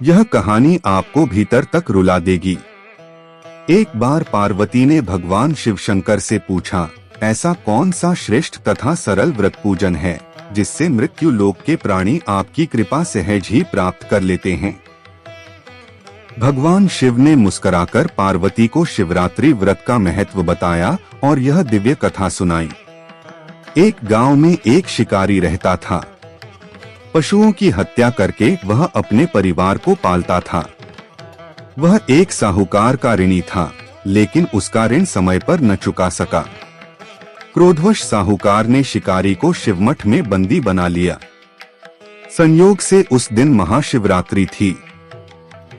यह कहानी आपको भीतर तक रुला देगी। एक बार पार्वती ने भगवान शिव शंकर से पूछा, ऐसा कौन सा श्रेष्ठ तथा सरल व्रत पूजन है जिससे मृत्यु लोक के प्राणी आपकी कृपा सहज ही प्राप्त कर लेते हैं। भगवान शिव ने मुस्कुराकर पार्वती को शिवरात्रि व्रत का महत्व बताया और यह दिव्य कथा सुनाई। एक गांव में एक शिकारी रहता था। पशुओं की हत्या करके वह अपने परिवार को पालता था। वह एक साहूकार का ऋणी था, लेकिन उसका ऋण समय पर न चुका सका। क्रोधवश साहूकार ने शिकारी को शिवमठ में बंदी बना लिया। संयोग से उस दिन महाशिवरात्रि थी।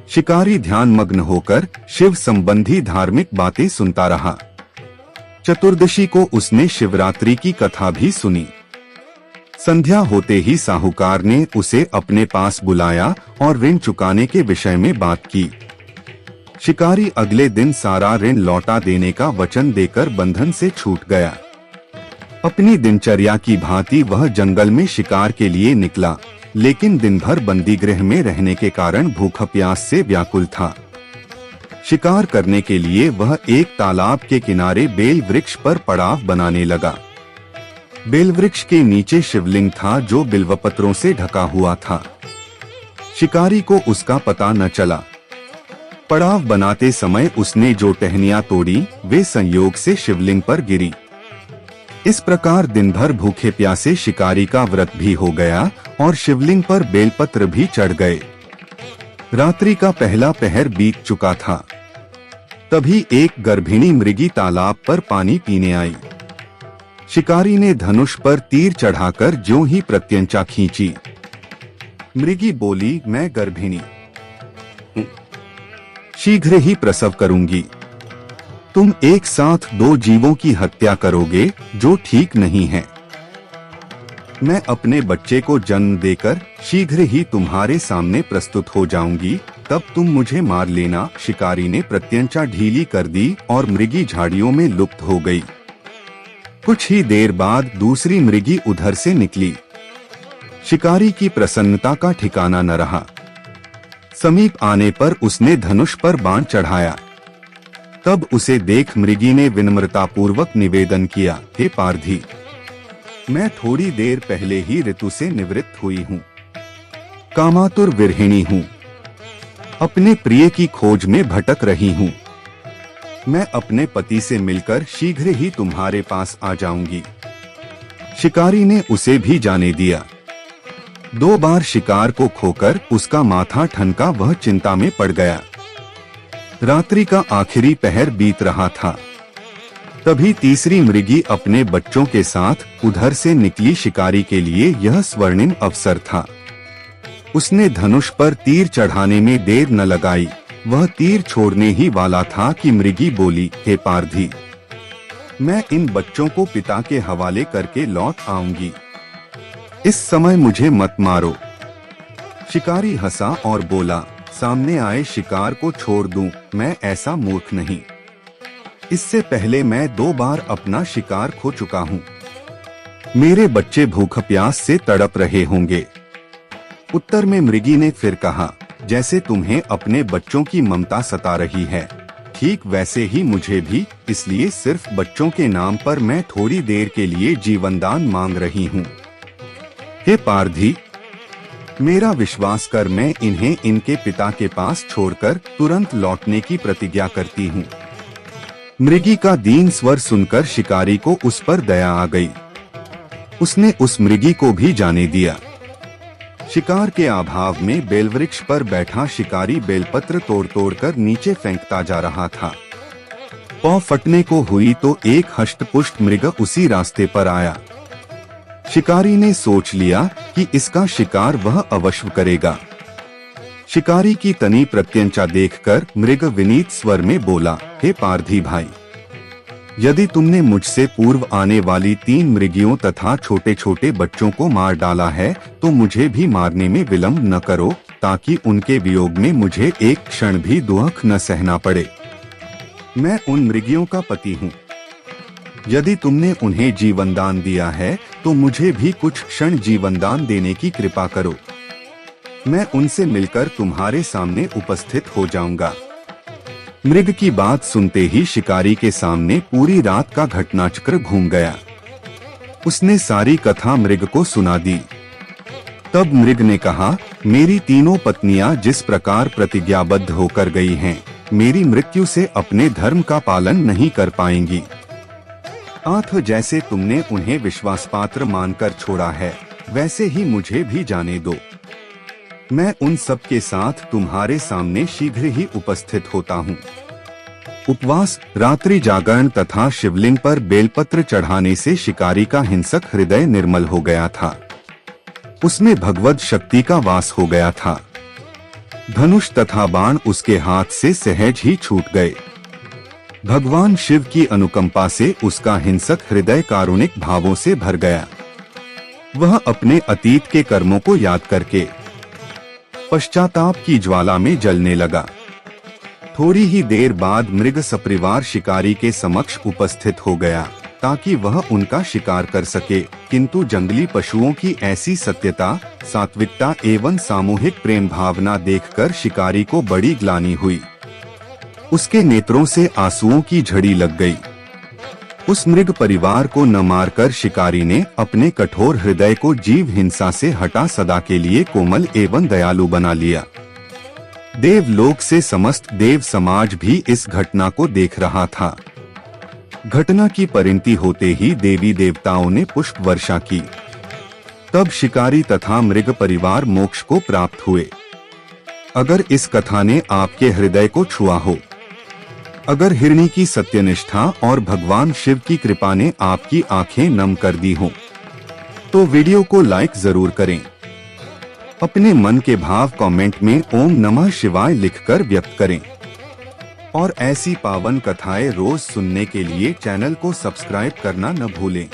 शिकारी ध्यानमग्न होकर शिव संबंधी धार्मिक बातें सुनता रहा। चतुर्दशी को उसने शिवरात्रि की कथा भी सुनी। संध्या होते ही साहूकार ने उसे अपने पास बुलाया और ऋण चुकाने के विषय में बात की। शिकारी अगले दिन सारा ऋण लौटा देने का वचन देकर बंधन से छूट गया। अपनी दिनचर्या की भांति वह जंगल में शिकार के लिए निकला, लेकिन दिन भर बंदी गृह में रहने के कारण भूख प्यास से व्याकुल था। शिकार करने के लिए वह एक तालाब के किनारे बेल वृक्ष पर पड़ाव बनाने लगा। बेल वृक्ष के नीचे शिवलिंग था जो बिल्वपत्रों से ढका हुआ था। शिकारी को उसका पता न चला। पड़ाव बनाते समय उसने जो टहनियां तोड़ी वे संयोग से शिवलिंग पर गिरी। इस प्रकार दिन भर भूखे प्यासे शिकारी का व्रत भी हो गया और शिवलिंग पर बेलपत्र भी चढ़ गए। रात्रि का पहला पहर बीत चुका था। तभी एक गर्भिणी मृगी तालाब पर पानी पीने आई। शिकारी ने धनुष पर तीर चढ़ाकर ज्यों ही प्रत्यंचा खींची। मृगी बोली, मैं गर्भिणी हूं, शीघ्र ही प्रसव करूंगी। तुम एक साथ दो जीवों की हत्या करोगे जो ठीक नहीं है। मैं अपने बच्चे को जन्म देकर शीघ्र ही तुम्हारे सामने प्रस्तुत हो जाऊंगी, तब तुम मुझे मार लेना। शिकारी ने प्रत्यंचा ढीली कर दी और मृगी झाड़ियों में लुप्त हो गई। कुछ ही देर बाद दूसरी मृगी उधर से निकली। शिकारी की प्रसन्नता का ठिकाना न रहा। समीप आने पर उसने धनुष पर बाण चढ़ाया। तब उसे देख मृगी ने विनम्रतापूर्वक निवेदन किया, हे पारधी, मैं थोड़ी देर पहले ही ऋतु से निवृत्त हुई हूँ। कामातुर विरहिणी हूँ। अपने प्रिय की खोज में भटक रही हूँ। मैं अपने पति से मिलकर शीघ्र ही तुम्हारे पास आ जाऊंगी। शिकारी ने उसे भी जाने दिया। 2 बार शिकार को खोकर उसका माथा ठनका वह चिंता में पड़ गया। रात्रि का आखिरी पहर बीत रहा था। तभी तीसरी मृगी अपने बच्चों के साथ उधर से निकली। शिकारी के लिए यह स्वर्णिम अवसर था। उसने धनुष पर तीर चढ़ाने में देर न लगाई। वह तीर छोड़ने ही वाला था कि मृगी बोली, हे पारधी, मैं इन बच्चों को पिता के हवाले करके लौट आऊंगी। इस समय मुझे मत मारो। शिकारी हंसा और बोला, सामने आए शिकार को छोड़ दूं, मैं ऐसा मूर्ख नहीं। इससे पहले मैं 2 बार अपना शिकार खो चुका हूँ। मेरे बच्चे भूख प्यास से तड़प रहे होंगे। उत्तर में मृगी ने फिर कहा, जैसे तुम्हें अपने बच्चों की ममता सता रही है, ठीक वैसे ही मुझे भी, इसलिए सिर्फ बच्चों के नाम पर मैं थोड़ी देर के लिए जीवनदान मांग रही हूँ। हे पारधी, मेरा विश्वास कर, मैं इन्हें इनके पिता के पास छोड़कर तुरंत लौटने की प्रतिज्ञा करती हूँ। मृगी का दीन स्वर सुनकर शिकारी को उस पर दया आ गई। उसने उस मृगी को भी जाने दिया। शिकार के अभाव में बेलवृक्ष पर बैठा शिकारी बेलपत्र तोड़ तोड़कर नीचे फेंकता जा रहा था। पांव फटने को हुई तो एक हष्टपुष्ट मृग उसी रास्ते पर आया। शिकारी ने सोच लिया कि इसका शिकार वह अवश्य करेगा। शिकारी की तनी प्रत्यंचा देखकर मृग विनीत स्वर में बोला, हे पारधी भाई, यदि तुमने मुझसे पूर्व आने वाली 3 मृगियों तथा छोटे छोटे बच्चों को मार डाला है तो मुझे भी मारने में विलंब न करो, ताकि उनके वियोग में मुझे एक क्षण भी दुख न सहना पड़े। मैं उन मृगियों का पति हूँ। यदि तुमने उन्हें जीवनदान दिया है तो मुझे भी कुछ क्षण जीवनदान देने की कृपा करो। मैं उनसे मिलकर तुम्हारे सामने उपस्थित हो जाऊंगा। मृग की बात सुनते ही शिकारी के सामने पूरी रात का घटनाचक्र घूम गया। उसने सारी कथा मृग को सुना दी। तब मृग ने कहा, मेरी तीनों पत्नियां जिस प्रकार प्रतिज्ञाबद्ध होकर गई हैं, मेरी मृत्यु से अपने धर्म का पालन नहीं कर पाएंगी। आठ जैसे तुमने उन्हें विश्वासपात्र मानकर छोड़ा है, वैसे ही मुझे भी जाने दो। मैं उन सब के साथ तुम्हारे सामने शीघ्र ही उपस्थित होता हूँ। उपवास, रात्रि जागरण तथा शिवलिंग पर बेलपत्र चढ़ाने से शिकारी का हिंसक हृदय निर्मल हो गया था। उसमें भगवत शक्ति का वास हो गया था। धनुष तथा बाण उसके हाथ से सहज ही छूट गए। भगवान शिव की अनुकंपा से उसका हिंसक हृदय कारुणिक भावों से भर गया। वह अपने अतीत के कर्मों को याद करके पश्चाताप की ज्वाला में जलने लगा। थोड़ी ही देर बाद मृग सपरिवार शिकारी के समक्ष उपस्थित हो गया ताकि वह उनका शिकार कर सके, किंतु जंगली पशुओं की ऐसी सत्यता, सात्विकता एवं सामूहिक प्रेम भावना देखकर शिकारी को बड़ी ग्लानि हुई। उसके नेत्रों से आंसुओं की झड़ी लग गई। उस मृग परिवार को न मारकर शिकारी ने अपने कठोर हृदय को जीव हिंसा से हटा सदा के लिए कोमल एवं दयालु बना लिया। देवलोक से समस्त देव समाज भी इस घटना को देख रहा था। घटना की परिणति होते ही देवी देवताओं ने पुष्प वर्षा की। तब शिकारी तथा मृग परिवार मोक्ष को प्राप्त हुए। अगर इस कथा ने आपके हृदय को छुआ हो, अगर हिरणी की सत्यनिष्ठा और भगवान शिव की कृपा ने आपकी आंखें नम कर दी हो, तो वीडियो को लाइक जरूर करें। अपने मन के भाव कमेंट में ओम नमः शिवाय लिखकर व्यक्त करें। और ऐसी पावन कथाएं रोज सुनने के लिए चैनल को सब्सक्राइब करना न भूलें।